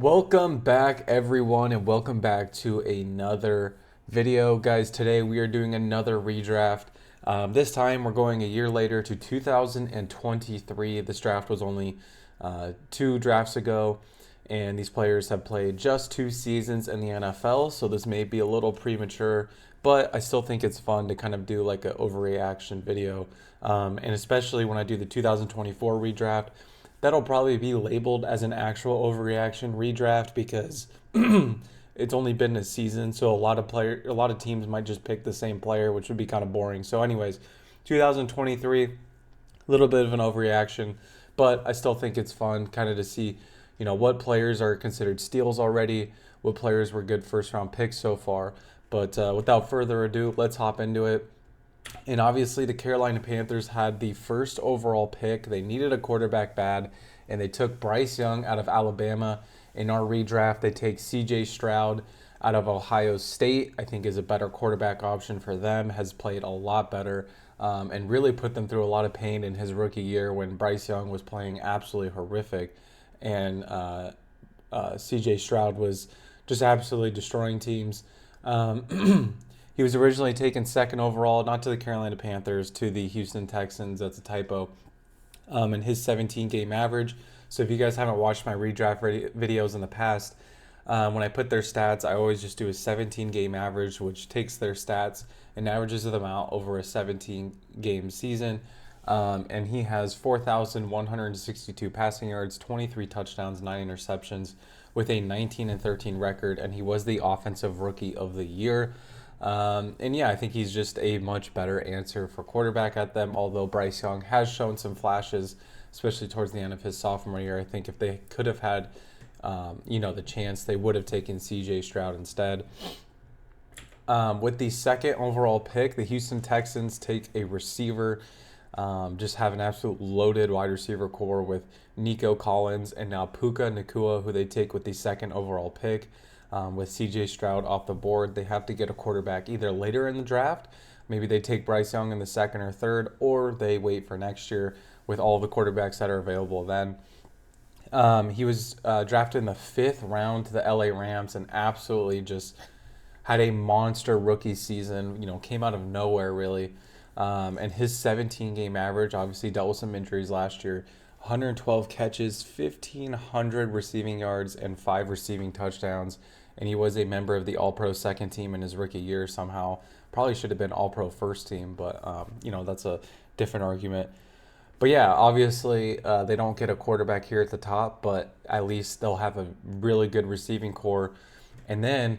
Welcome back, everyone, and welcome back to another video. Guys, today we are doing another redraft. This time we're going a year later to 2023. This draft was only 2 drafts ago, and these players have played just 2 seasons in the NFL, so this may be a little premature, but I still think it's fun to kind of do like an overreaction video, and especially when I do the 2024 redraft. That'll probably be labeled as an actual overreaction redraft because it's only been a season, so a lot of teams might just pick the same player, which would be kind of boring. So, anyways, 2023, a little bit of an overreaction, but I still think it's fun kind of to see, what players are considered steals already, what players were good first round picks so far. But without further ado, let's hop into it. And obviously, the Carolina Panthers had the first overall pick. They needed a quarterback bad, and they took Bryce Young out of Alabama. In our redraft, they take C.J. Stroud out of Ohio State. I think is a better quarterback option for them. Has played a lot better, and really put them through a lot of pain in his rookie year when Bryce Young was playing absolutely horrific, and C.J. Stroud was just absolutely destroying teams. He was originally taken second overall, not to the Carolina Panthers, to the Houston Texans. That's a typo. And his 17-game average. So if you guys haven't watched my redraft videos in the past, when I put their stats, I always just do a 17-game average, which takes their stats and averages them out over a 17-game season. And he has 4,162 passing yards, 23 touchdowns, 9 interceptions, with a 19-13 record, and he was the Offensive Rookie of the Year. And yeah, I think he's just a much better answer for quarterback at them, although Bryce Young has shown some flashes, especially towards the end of his sophomore year. I think if they could have had, the chance, they would have taken C.J. Stroud instead. With the second overall pick, the Houston Texans take a receiver, just have an absolute loaded wide receiver core with Nico Collins and now Puka Nacua, who they take with the second overall pick. With C.J. Stroud off the board, they have to get a quarterback either later in the draft. Maybe they take Bryce Young in the second or third, or they wait for next year with all the quarterbacks that are available then. He was drafted in the 5th round to the LA Rams and absolutely just had a monster rookie season, came out of nowhere really. And his 17-game average obviously dealt with some injuries last year. 112 catches, 1,500 receiving yards, and 5 receiving touchdowns. And he was a member of the All-Pro second team in his rookie year somehow. Probably should have been All-Pro first team, but, that's a different argument. But yeah, obviously they don't get a quarterback here at the top, but at least they'll have a really good receiving core. And then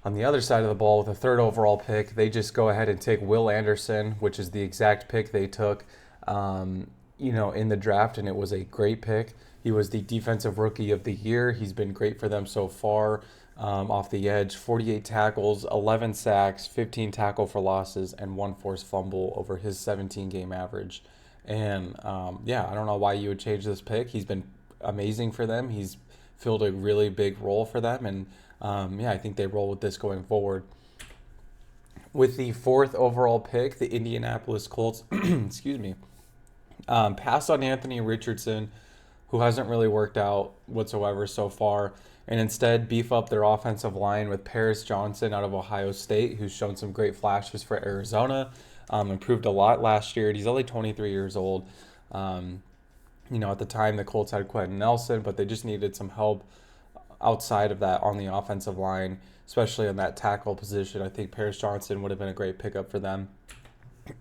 on the other side of the ball, with a third overall pick, they just go ahead and take Will Anderson, which is the exact pick they took, in the draft, and it was a great pick. He was the Defensive Rookie of the Year. He's been great for them so far. Off the edge, 48 tackles, 11 sacks, 15 tackle for losses, and 1 forced fumble over his 17-game average. And I don't know why you would change this pick. He's been amazing for them. He's filled a really big role for them, and I think they roll with this going forward. With the 4th overall pick, the Indianapolis Colts, passed on Anthony Richardson, who hasn't really worked out whatsoever so far, and instead beef up their offensive line with Paris Johnson out of Ohio State, who's shown some great flashes for Arizona, improved a lot last year. He's only 23 years old. At the time, the Colts had Quentin Nelson, but they just needed some help outside of that on the offensive line, especially in that tackle position. I think Paris Johnson would have been a great pickup for them.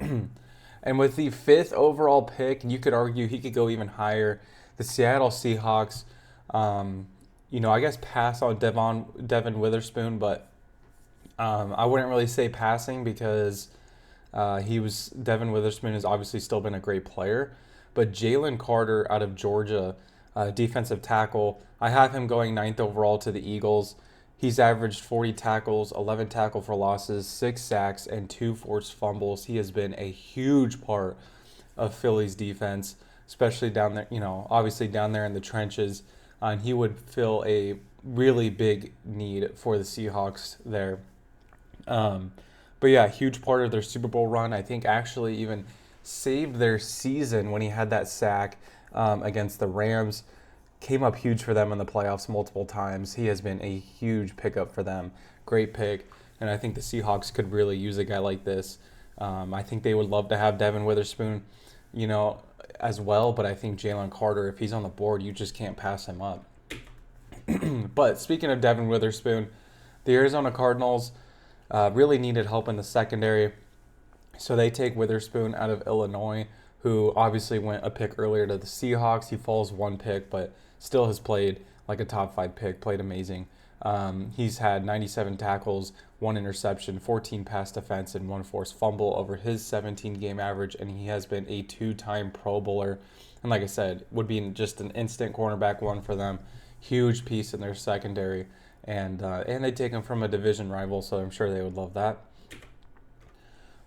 And with the 5th overall pick, and you could argue he could go even higher, the Seattle Seahawks, I guess pass on Devin Witherspoon, but I wouldn't really say passing because Devin Witherspoon has obviously still been a great player. But Jalen Carter out of Georgia, defensive tackle, I have him going 9th overall to the Eagles. He's averaged 40 tackles, 11 tackle for losses, 6 sacks, and 2 forced fumbles. He has been a huge part of Philly's defense, especially down there, obviously down there in the trenches. And he would fill a really big need for the Seahawks there. But yeah, huge part of their Super Bowl run. I think actually even saved their season when he had that sack against the Rams. came up huge for them in the playoffs multiple times. He has been a huge pickup for them. Great pick. And I think the Seahawks could really use a guy like this. I think they would love to have Devin Witherspoon, as well. But I think Jalen Carter, if he's on the board, you just can't pass him up. But speaking of Devin Witherspoon, the Arizona Cardinals really needed help in the secondary. So they take Witherspoon out of Illinois, who obviously went a pick earlier to the Seahawks. He falls one pick, but still has played like a top 5 pick, played amazing. He's had 97 tackles, 1 interception, 14 pass defense, and 1 forced fumble over his 17-game average, and he has been a 2-time Pro Bowler. And like I said, would be just an instant cornerback 1 for them. Huge piece in their secondary. And they take him from a division rival, so I'm sure they would love that.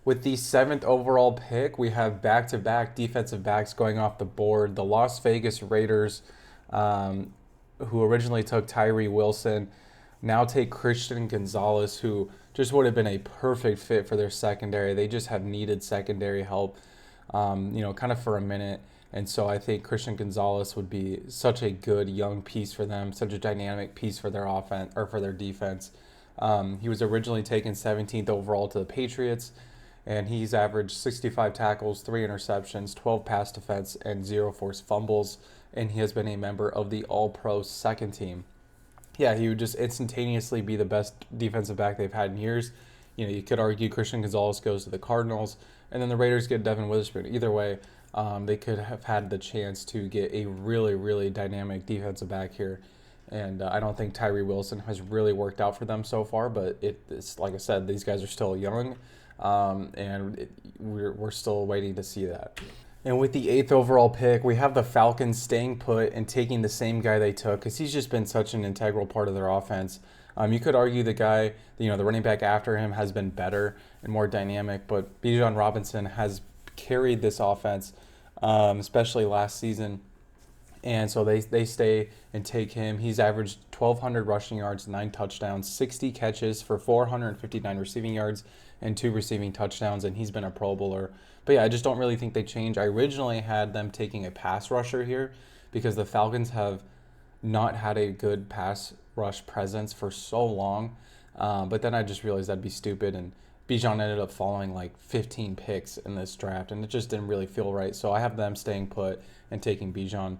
With the 7th overall pick, we have back-to-back defensive backs going off the board. The Las Vegas Raiders, who originally took Tyree Wilson, now take Christian Gonzalez, who just would have been a perfect fit for their secondary. They just have needed secondary help, kind of for a minute. And so I think Christian Gonzalez would be such a good young piece for them, such a dynamic piece for their offense or for their defense. He was originally taken 17th overall to the Patriots, and he's averaged 65 tackles, 3 interceptions, 12 pass defense, and 0 forced fumbles. And he has been a member of the All-Pro second team. Yeah, he would just instantaneously be the best defensive back they've had in years. You could argue Christian Gonzalez goes to the Cardinals, and then the Raiders get Devin Witherspoon. Either way, they could have had the chance to get a really, really dynamic defensive back here. And I don't think Tyree Wilson has really worked out for them so far, but it's like I said, these guys are still young, and we're still waiting to see that. And with the 8th overall pick, we have the Falcons staying put and taking the same guy they took because he's just been such an integral part of their offense. You could argue the guy, the running back after him has been better and more dynamic, but Bijan Robinson has carried this offense, especially last season. And so they stay and take him. He's averaged 1,200 rushing yards, 9 touchdowns, 60 catches for 459 receiving yards, and 2 receiving touchdowns, and he's been a Pro Bowler. But yeah, I just don't really think they change. I originally had them taking a pass rusher here because the Falcons have not had a good pass rush presence for so long. But then I just realized that'd be stupid, and Bijan ended up falling like 15 picks in this draft, and it just didn't really feel right. So I have them staying put and taking Bijan.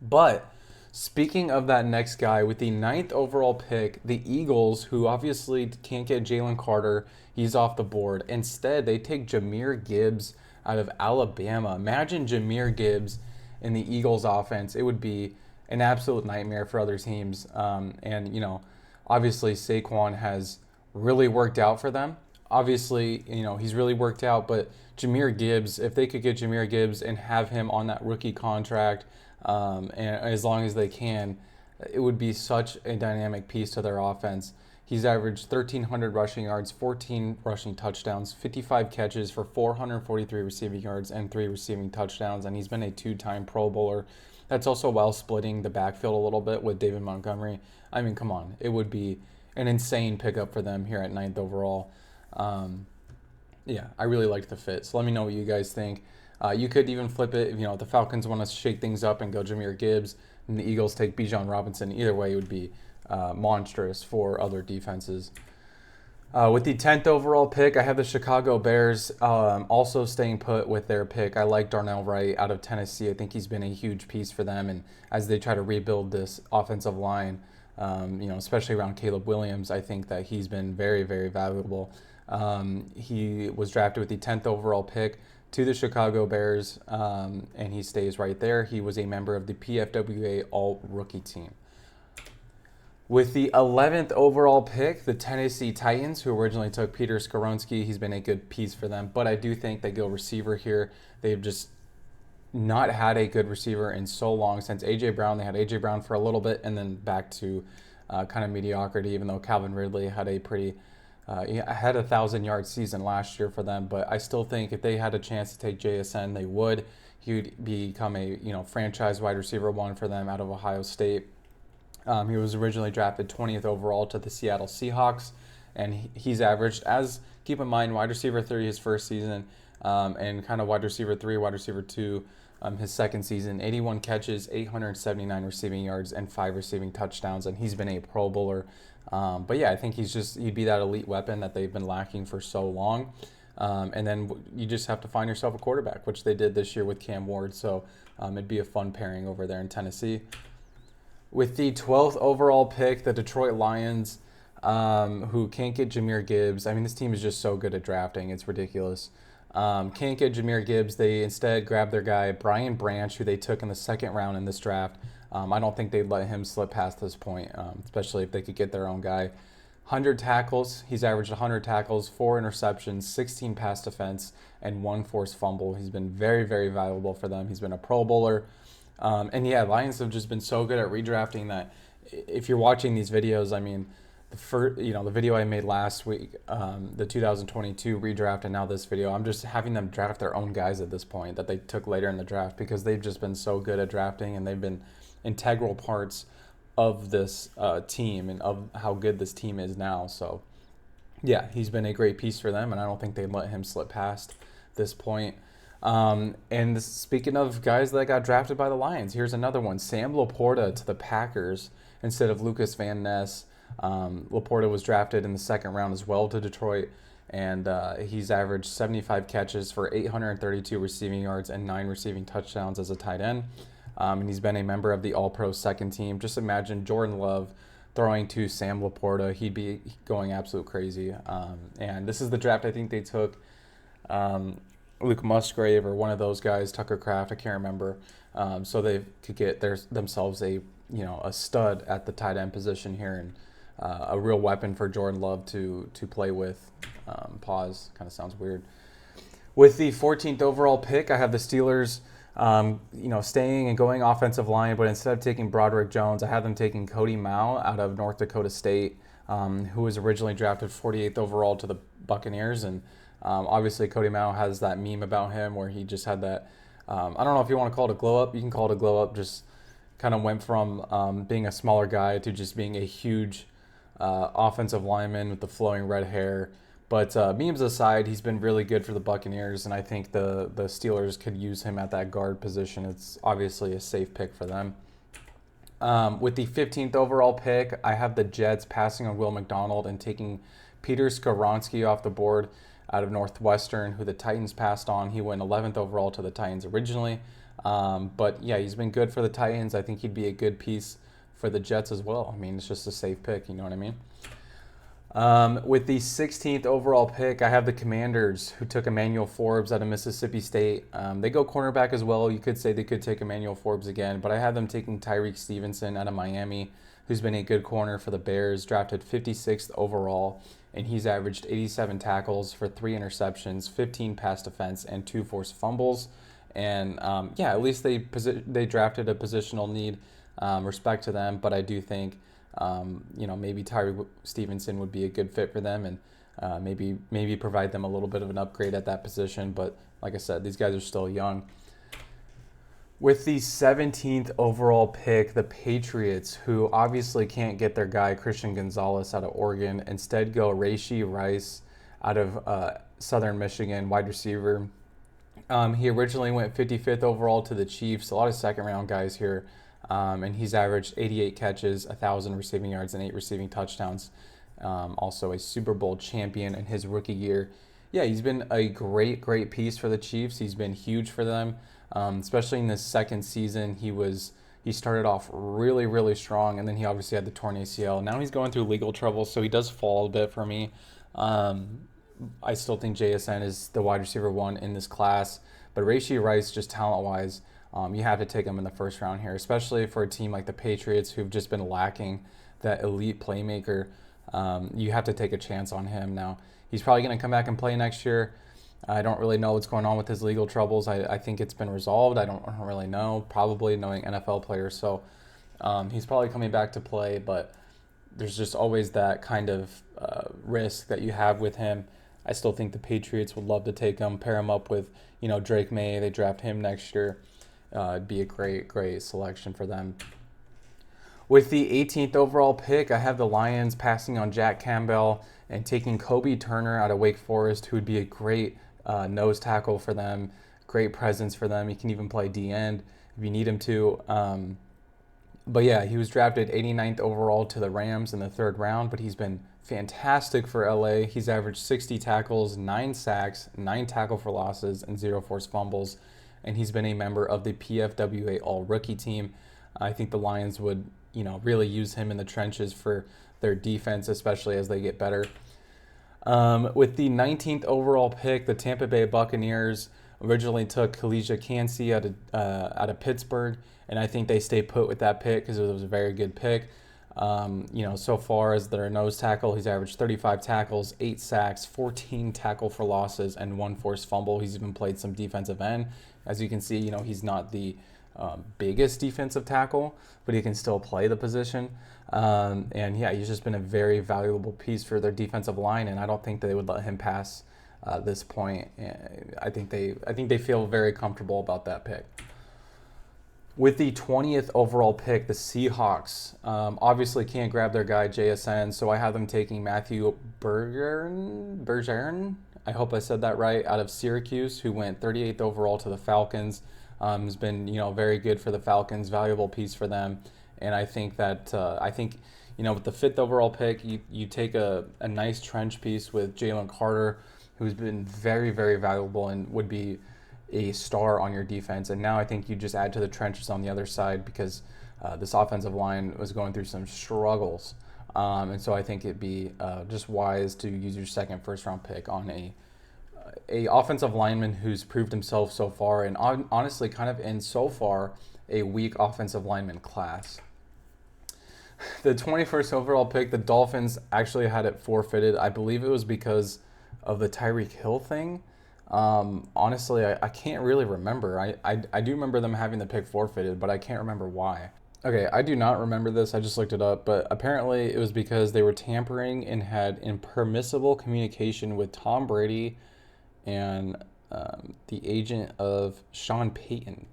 But speaking of that next guy, with the 9th overall pick, the Eagles, who obviously can't get Jalen Carter, he's off the board. Instead, they take Jahmyr Gibbs out of Alabama. Imagine Jahmyr Gibbs in the Eagles offense. It would be an absolute nightmare for other teams. Obviously Saquon has really worked out for them. Obviously, he's really worked out, but Jahmyr Gibbs, if they could get Jahmyr Gibbs and have him on that rookie contract, and as long as they can, it would be such a dynamic piece to their offense. He's averaged 1,300 rushing yards, 14 rushing touchdowns, 55 catches for 443 receiving yards, and 3 receiving touchdowns, and he's been a 2-time Pro Bowler. That's also while splitting the backfield a little bit with David Montgomery. I mean, come on. It would be an insane pickup for them here at 9th overall. I really liked the fit. So let me know what you guys think. You could even flip it if the Falcons want to shake things up and go Jahmyr Gibbs, and the Eagles take Bijan Robinson. Either way, it would be monstrous for other defenses. With the 10th overall pick, I have the Chicago Bears also staying put with their pick. I like Darnell Wright out of Tennessee. I think he's been a huge piece for them, and as they try to rebuild this offensive line, especially around Caleb Williams, I think that he's been very, very valuable. He was drafted with the 10th overall pick to the Chicago Bears, and he stays right there. He was a member of the PFWA All-Rookie team. With the 11th overall pick, the Tennessee Titans, who originally took Peter Skoronski, he's been a good piece for them, but I do think they go receiver here. They've just not had a good receiver in so long. Since A.J. Brown, they had A.J. Brown for a little bit and then back to kind of mediocrity, even though Calvin Ridley had a pretty he had a 1,000-yard season last year for them, but I still think if they had a chance to take JSN, they would. He would become a franchise wide receiver 1 for them out of Ohio State. He was originally drafted 20th overall to the Seattle Seahawks, and he's averaged, keep in mind, wide receiver 3 his first season, and kind of wide receiver 3, wide receiver 2 his second season, 81 catches, 879 receiving yards, and 5 receiving touchdowns, and he's been a Pro Bowler. But yeah, I think he'd be that elite weapon that they've been lacking for so long. And then you just have to find yourself a quarterback, which they did this year with Cam Ward. So it'd be a fun pairing over there in Tennessee. With the 12th overall pick, the Detroit Lions, who can't get Jahmyr Gibbs. I mean, this team is just so good at drafting. It's ridiculous. Can't get Jahmyr Gibbs. They instead grabbed their guy, Brian Branch, who they took in the second round in this draft. I don't think they'd let him slip past this point, especially if they could get their own guy. 100 tackles. He's averaged 100 tackles, 4 interceptions, 16 pass defense, and 1 forced fumble. He's been very, very valuable for them. He's been a Pro Bowler. And yeah, Lions have just been so good at redrafting that if you're watching these videos, I mean, the video I made last week, the 2022 redraft, and now this video, I'm just having them draft their own guys at this point that they took later in the draft because they've just been so good at drafting and they've been integral parts of this team and of how good this team is now. So yeah, he's been a great piece for them, and I don't think they'd let him slip past this point. And speaking of guys that got drafted by the Lions, here's another one. Sam LaPorta to the Packers instead of Lucas Van Ness. LaPorta was drafted in the second round as well to Detroit, and he's averaged 75 catches for 832 receiving yards and 9 receiving touchdowns as a tight end. And he's been a member of the All-Pro second team. Just imagine Jordan Love throwing to Sam LaPorta. He'd be going absolute crazy. And this is the draft I think they took Luke Musgrave or one of those guys, Tucker Kraft, I can't remember. So they could get themselves a stud at the tight end position here, and a real weapon for Jordan Love to play with. Pause, kind of sounds weird. With the 14th overall pick, I have the Steelers staying and going offensive line, but instead of taking Broderick Jones, I have them taking Cody Mao out of North Dakota State, who was originally drafted 48th overall to the Buccaneers. And obviously Cody Mao has that meme about him where he just had that, I don't know if you want to call it a glow up. You can call it a glow up. Just kind of went from being a smaller guy to just being a huge offensive lineman with the flowing red hair. But memes aside, he's been really good for the Buccaneers, and I think the Steelers could use him at that guard position. It's obviously a safe pick for them. With the 15th overall pick, I have the Jets passing on Will McDonald and taking Peter Skoronski off the board out of Northwestern, who the Titans passed on. He went 11th overall to the Titans originally. But yeah, he's been good for the Titans. I think he'd be a good piece for the Jets as well. I mean, it's just a safe pick, you know what I mean? With the 16th overall pick, I have the Commanders, who took Emmanuel Forbes out of Mississippi State. They go cornerback as well. You could say they could take Emmanuel Forbes again, but I have them taking Tyreek Stevenson out of Miami, who's been a good corner for the Bears, drafted 56th overall, and he's averaged 87 tackles for 3 interceptions, 15 pass defense, and 2 forced fumbles. And yeah, at least they drafted a positional need. Respect to them, but I do think maybe Tyreek Stevenson would be a good fit for them, and maybe provide them a little bit of an upgrade at that position. But like I said, these guys are still young. With the 17th overall pick, the Patriots, who obviously can't get their guy Christian Gonzalez out of Oregon, instead go Rashee Rice out of Southern Michigan, wide receiver. He originally went 55th overall to the Chiefs. A lot of second-round guys here. And he's averaged 88 catches, 1,000 receiving yards, and 8 receiving touchdowns. Also a Super Bowl champion in his rookie year. Yeah, he's been a great piece for the Chiefs. He's been huge for them, especially in this second season. He started off really strong, and then he obviously had the torn ACL. Now he's going through legal trouble, so he does fall a bit for me. I still think JSN is the wide receiver 1 in this class, but Rashee Rice, just talent-wise, you have to take him in the first round here, especially for a team like the Patriots who've just been lacking that elite playmaker. You have to take a chance on him. Now, he's probably going to come back and play next year. I don't really know what's going on with his legal troubles. I think it's been resolved. I don't really know, probably knowing NFL players. So he's probably coming back to play, but there's just always that kind of risk that you have with him. I still think the Patriots would love to take him, pair him up with, Drake May. They draft him next year. It'd be a great selection for them. With the 18th overall pick, I have the Lions passing on Jack Campbell and taking Kobe Turner out of Wake Forest, who would be a great nose tackle for them. great presence for them. He can even play D-end if you need him to. But yeah, he was drafted 89th overall to the Rams in the 3rd round, but he's been fantastic for LA. He's averaged 60 tackles, 9 sacks, 9 tackle for losses, and 0 forced fumbles. And he's been a member of the PFWA All-Rookie team. I think the Lions would, really use him in the trenches for their defense, especially as they get better. With the 19th overall pick, the Tampa Bay Buccaneers originally took Kalijah Kancey out of Pittsburgh, and I think they stay put with that pick because it was a very good pick. So far as their nose tackle, he's averaged 35 tackles, 8 sacks, 14 tackle for losses, and 1 forced fumble. He's even played some defensive end. As you can see, he's not the biggest defensive tackle, but he can still play the position. And yeah, he's just been a very valuable piece for their defensive line, and I don't think they would let him pass this point. I think they feel very comfortable about that pick. With the 20th overall pick, the Seahawks obviously can't grab their guy JSN, so I have them taking Matthew Bergeron. I hope I said that right, out of Syracuse, who went 38th overall to the Falcons. Has been very good for the Falcons, valuable piece for them, and I think that with the 5th overall pick, you take a nice trench piece with Jalen Carter, who's been very, very valuable and would be a star on your defense. And now I think you just add to the trenches on the other side because this offensive line was going through some struggles. And so I think it'd be just wise to use your 2nd first-round pick on a offensive lineman who's proved himself so far, and honestly kind of in so far a weak offensive lineman class. The 21st overall pick, the Dolphins actually had it forfeited. I believe it was because of the Tyreek Hill thing. Honestly, I can't really remember. I do remember them having the pick forfeited, but I can't remember why. Okay, I do not remember this. I just looked it up, but apparently it was because they were tampering and had impermissible communication with Tom Brady and the agent of Sean Payton.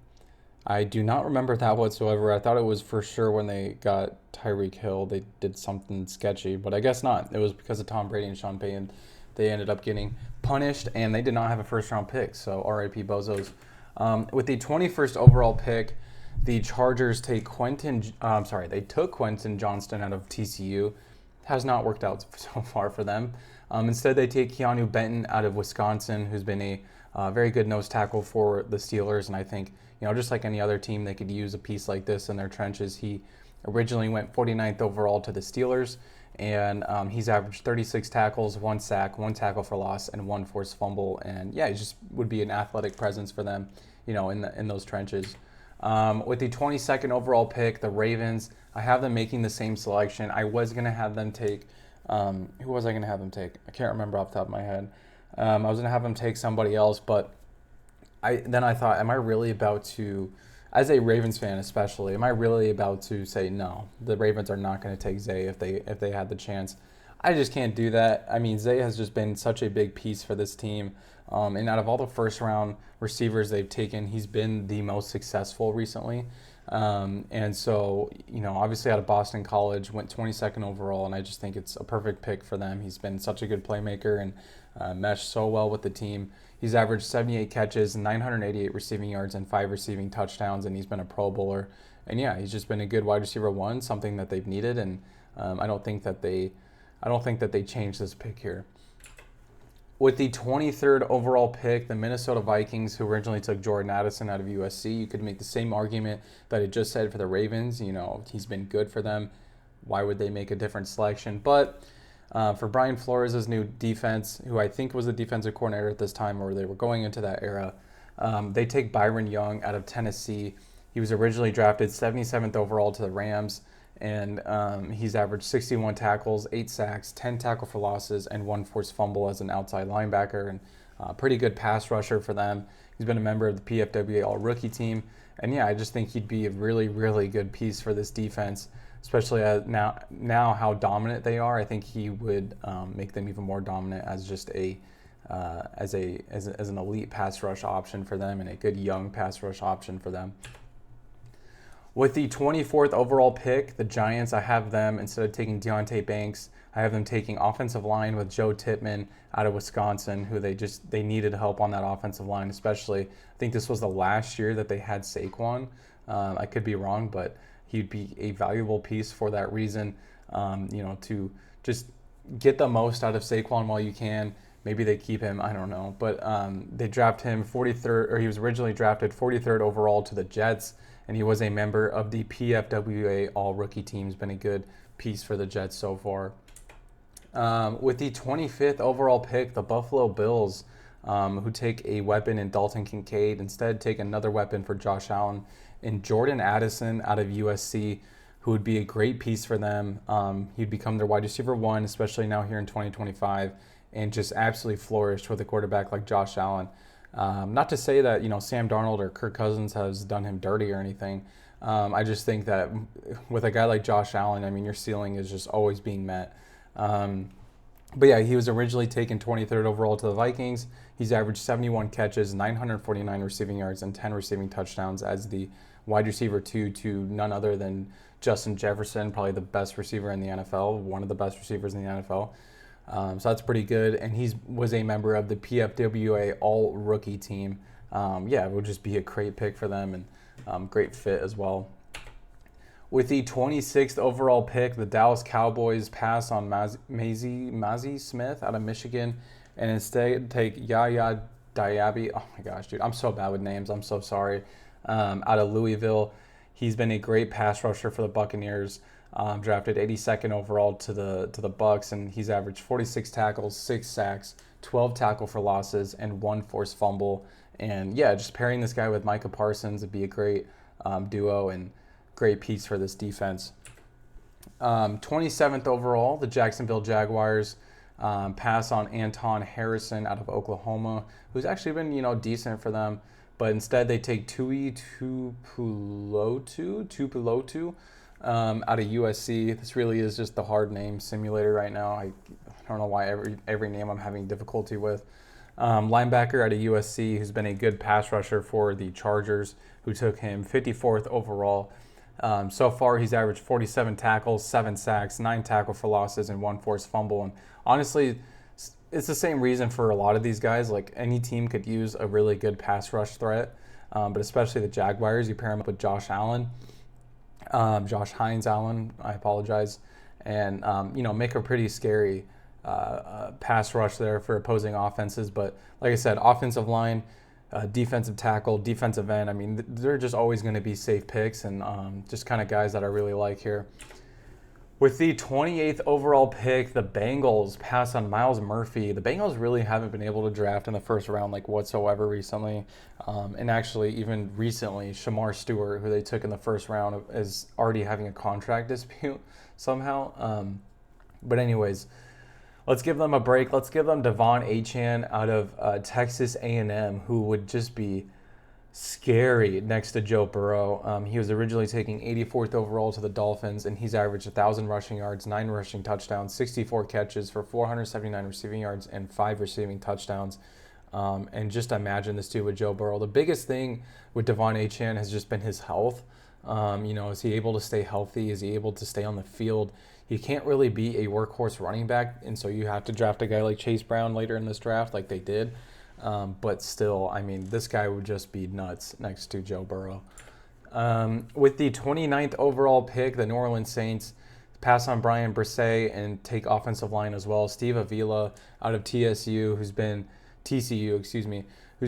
I do not remember that whatsoever. I thought it was for sure when they got Tyreek Hill, they did something sketchy, but I guess not. It was because of Tom Brady and Sean Payton. They ended up getting punished, and they did not have a first-round pick, so R.I.P. Bozos. With the 21st overall pick, the Chargers took Quentin Johnston out of TCU. Has not worked out so far for them. Instead, they take Keanu Benton out of Wisconsin, who's been a very good nose tackle for the Steelers, and I think, just like any other team, they could use a piece like this in their trenches. He originally went 49th overall to the Steelers, and he's averaged 36 tackles, 1 sack, 1 tackle for loss, and 1 forced fumble. And yeah, he just would be an athletic presence for them, in those trenches. With the 22nd overall pick, the Ravens, I have them making the same selection. I was going to have them take, who was I going to have them take? I can't remember off the top of my head. I was going to have them take somebody else, but I thought, am I really about to, as a Ravens fan especially, am I really about to say no? The Ravens are not going to take Zay if they had the chance. I just can't do that. I mean, Zay has just been such a big piece for this team. And out of all the first-round receivers they've taken, he's been the most successful recently. And so, obviously out of Boston College, went 22nd overall, and I just think it's a perfect pick for them. He's been such a good playmaker and meshed so well with the team. He's averaged 78 catches, 988 receiving yards, and 5 receiving touchdowns, and he's been a Pro Bowler. And yeah, he's just been a good wide receiver 1, something that they've needed, and I don't think that they changed this pick here. With the 23rd overall pick, the Minnesota Vikings, who originally took Jordan Addison out of USC, you could make the same argument that I just said for the Ravens. He's been good for them. Why would they make a different selection? But for Brian Flores' new defense, who I think was the defensive coordinator at this time, or they were going into that era, they take Byron Young out of Tennessee. He was originally drafted 77th overall to the Rams, and he's averaged 61 tackles, 8 sacks, 10 tackle for losses, and 1 forced fumble as an outside linebacker, and pretty good pass rusher for them. He's been a member of the PFWA All-Rookie team, and yeah, I just think he'd be a really, really good piece for this defense, especially now how dominant they are. I think he would make them even more dominant as just as an elite pass rush option for them and a good young pass rush option for them. With the 24th overall pick, the Giants, I have them, instead of taking Deontay Banks, I have them taking offensive line with Joe Tippmann out of Wisconsin, who they needed help on that offensive line, especially. I think this was the last year that they had Saquon. I could be wrong, but he'd be a valuable piece for that reason, to just get the most out of Saquon while you can. Maybe they keep him, I don't know. But they draft him 43rd, or he was originally drafted 43rd overall to the Jets, and he was a member of the PFWA All-Rookie team. He's been a good piece for the Jets so far. With the 25th overall pick, the Buffalo Bills, who take a weapon in Dalton Kincaid, instead take another weapon for Josh Allen in Jordan Addison out of USC, who would be a great piece for them. He'd become their wide receiver one, especially now here in 2025, and just absolutely flourished with a quarterback like Josh Allen. Not to say that Sam Darnold or Kirk Cousins has done him dirty or anything. I just think that with a guy like Josh Allen, I mean, your ceiling is just always being met. But yeah, he was originally taken 23rd overall to the Vikings. He's averaged 71 catches, 949 receiving yards, and 10 receiving touchdowns as the wide receiver two to none other than Justin Jefferson, probably the best receiver in the NFL, one of the best receivers in the NFL. So that's pretty good. And he was a member of the PFWA All-Rookie team. It would just be a great pick for them and great fit as well. With the 26th overall pick, the Dallas Cowboys pass on Mazi Smith out of Michigan and instead take Yaya Diaby. Oh my gosh, dude, I'm so bad with names. I'm so sorry. Out of Louisville. He's been a great pass rusher for the Buccaneers. Drafted 82nd overall to the Bucs, and he's averaged 46 tackles, 6 sacks, 12 tackle for losses, and 1 forced fumble. And yeah, just pairing this guy with Micah Parsons would be a great duo and great piece for this defense. 27th overall, the Jacksonville Jaguars pass on Anton Harrison out of Oklahoma, who's actually been decent for them. But instead, they take Tuipulotu out of USC. This really is just the hard name simulator right now. I don't know why every name I'm having difficulty with. Linebacker out of USC, who's been a good pass rusher for the Chargers, who took him 54th overall. So far, he's averaged 47 tackles, 7 sacks, 9 tackle for losses, and 1 forced fumble. And honestly, it's the same reason for a lot of these guys. Like, any team could use a really good pass rush threat, but especially the Jaguars. You pair him up with Josh Allen, Josh Hines Allen, I apologize, and make a pretty scary pass rush there for opposing offenses. But like I said, offensive line, defensive tackle, defensive end, I mean, they're just always going to be safe picks and just kind of guys that I really like here. With the 28th overall pick, the Bengals pass on Myles Murphy. The Bengals really haven't been able to draft in the first round whatsoever recently. And actually, even recently, Shamar Stewart, who they took in the first round, is already having a contract dispute somehow. But anyways, let's give them a break. Let's give them De'Von Achane out of Texas A&M, who would just be scary next to Joe Burrow. He was originally taking 84th overall to the Dolphins, and he's averaged 1,000 rushing yards, 9 rushing touchdowns, 64 catches for 479 receiving yards, and 5 receiving touchdowns. And just imagine this too with Joe Burrow. The biggest thing with De'Von Achane has just been his health. Is he able to stay healthy? Is he able to stay on the field? He can't really be a workhorse running back, and so you have to draft a guy like Chase Brown later in this draft like they did. But still, I mean, this guy would just be nuts next to Joe Burrow. With the 29th overall pick, the New Orleans Saints pass on Brian Bresee and take offensive line as well. Steve Avila out of TCU, who's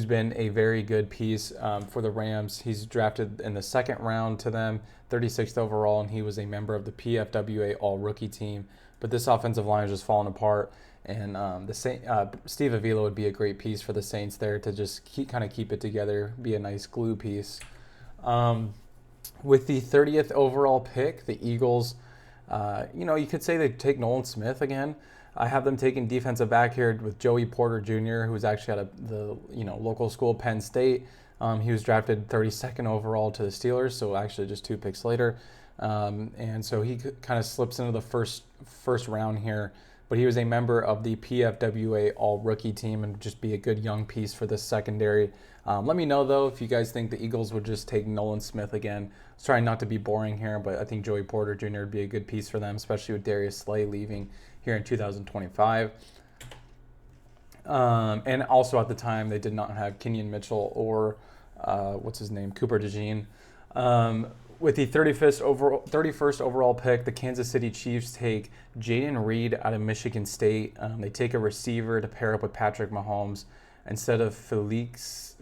been a very good piece for the Rams. He's drafted in the second round to them, 36th overall, and he was a member of the PFWA All-Rookie team. But this offensive line is just falling apart, and Steve Avila would be a great piece for the Saints there to just keep it together, be a nice glue piece. With the 30th overall pick, the Eagles, you could say they take Nolan Smith again. I have them taking defensive back here with Joey Porter Jr., who's actually at the local school, Penn State. He was drafted 32nd overall to the Steelers, so actually just 2 picks later. And so he kind of slips into the first round here but he was a member of the PFWA All-Rookie team and just be a good young piece for this secondary. Let me know, though, if you guys think the Eagles would just take Nolan Smith again. I was trying not to be boring here, but I think Joey Porter Jr. would be a good piece for them, especially with Darius Slay leaving here in 2025. And also at the time, they did not have Kenyon Mitchell or, Cooper DeJean. With the 31st overall pick, the Kansas City Chiefs take Jayden Reed out of Michigan State. They take a receiver to pair up with Patrick Mahomes instead of Felix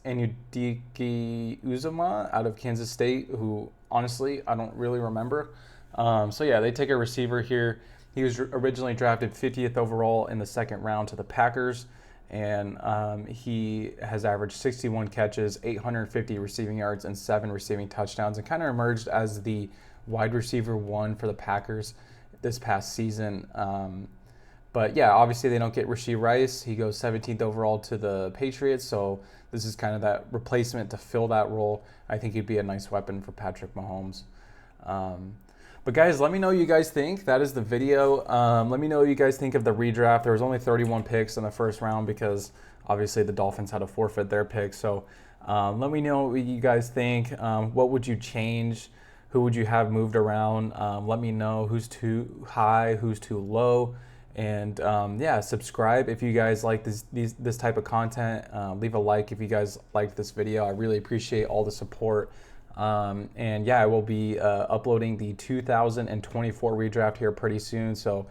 Anudike-Uzomah out of Kansas State, who honestly I don't really remember. So yeah, they take a receiver here. He was originally drafted 50th overall in the second round to the Packers, and he has averaged 61 catches, 850 receiving yards, and 7 receiving touchdowns, and kind of emerged as the wide receiver 1 for the Packers this past season. But yeah, obviously they don't get Rashee Rice. He goes 17th overall to the Patriots, so this is kind of that replacement to fill that role. I think he'd be a nice weapon for Patrick Mahomes. But guys, let me know what you guys think. That is the video. Let me know what you guys think of the redraft. There was only 31 picks in the first round because obviously the Dolphins had to forfeit their picks. So let me know what you guys think. What would you change? Who would you have moved around? Let me know who's too high, who's too low. And yeah, subscribe if you guys like this type of content. Leave a like if you guys liked this video. I really appreciate all the support. And yeah, I will be uploading the 2024 redraft here pretty soon, so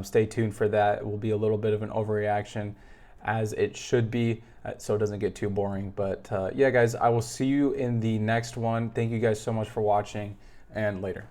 stay tuned for that. It will be a little bit of an overreaction, as it should be, so it doesn't get too boring. But yeah, guys, I will see you in the next one. Thank you guys so much for watching, and later.